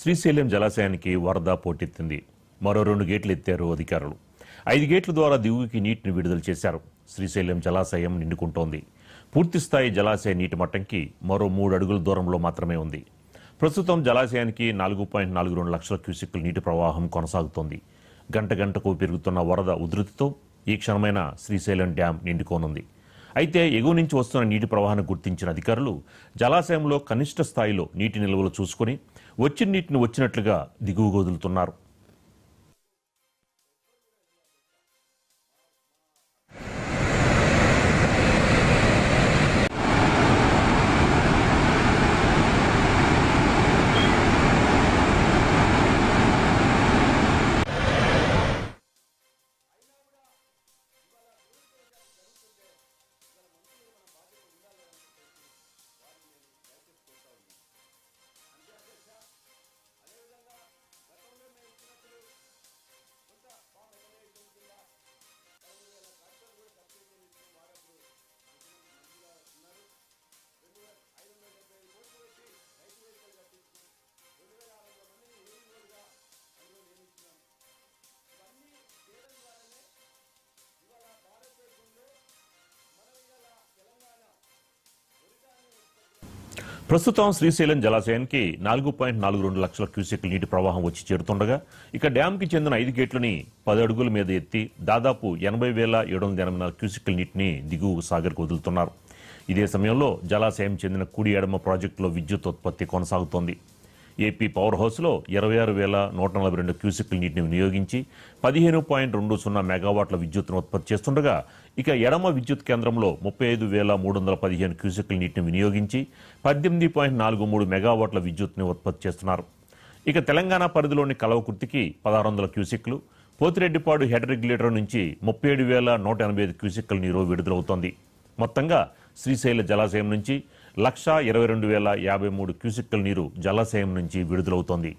శ్రీశైలం జలాశయానికి వరద పోటెత్తింది. మరో 2 గేట్లు ఎత్తారు అధికారులు. 5 గేట్ల ద్వారా దిగువకి నీటిని విడుదల చేశారు. శ్రీశైలం జలాశయం నిండుకుంటోంది. పూర్తిస్థాయి జలాశయ నీటి మట్టంకి మరో 3 అడుగుల దూరంలో మాత్రమే ఉంది. ప్రస్తుతం జలాశయానికి 4.42 లక్షల క్యూసెక్కుల నీటి ప్రవాహం కొనసాగుతోంది. గంటకు పెరుగుతున్న వరద ఉధృతితో ఈ క్షణమైన శ్రీశైలం డ్యాం నిండుకోనుంది. అయితే ఎగువ నుంచి వస్తున్న నీటి ప్రవాహాన్ని గుర్తించిన అధికారులు జలాశయంలో కనిష్ట స్థాయిలో నీటి నిల్వలు చూసుకుని వచ్చిన నీటిని వచ్చినట్లుగా దిగువకు వదులుతున్నారు. ప్రస్తుతం శ్రీశైలం జలాశయానికి 4.42 లక్షల క్యూసెక్కుల నీటి ప్రవాహం వచ్చి చేరుతుండగా ఇక డ్యాంకి చెందిన 5 గేట్లని 10 అడుగుల మీద ఎత్తి దాదాపు 80,784 క్యూసెక్కుల నీటిని దిగువ సాగర్కు వదులుతున్నారు. ఇదే సమయంలో జలాశయం చెందిన కుడి ఎడమ ప్రాజెక్టులో విద్యుత్ ఉత్పత్తి కొనసాగుతోంది. ఏపీ పవర్ హౌస్లో 26,142 క్యూసెక్కుల నీటిని వినియోగించి 15.20 మెగావాట్ల విద్యుత్తును ఉత్పత్తి చేస్తుండగా ఇక ఎడమ విద్యుత్ కేంద్రంలో 35,315 క్యూసెక్కుల నీటిని వినియోగించి 18.43 మెగావాట్ల విద్యుత్తుని ఉత్పత్తి చేస్తున్నారు. ఇక తెలంగాణ పరిధిలోని కలవకుర్తికి 1,600 క్యూసెక్కులు, పోతిరెడ్డిపాడు హెడ్ రెగ్యులేటర్ నుంచి 37,185 క్యూసెక్కుల నీరు విడుదలవుతోంది. మొత్తంగా శ్రీశైల జలాశయం నుంచి 1,22,053 క్యూసెక్కుల నీరు జలాశయం నుంచి విడుదలవుతోంది.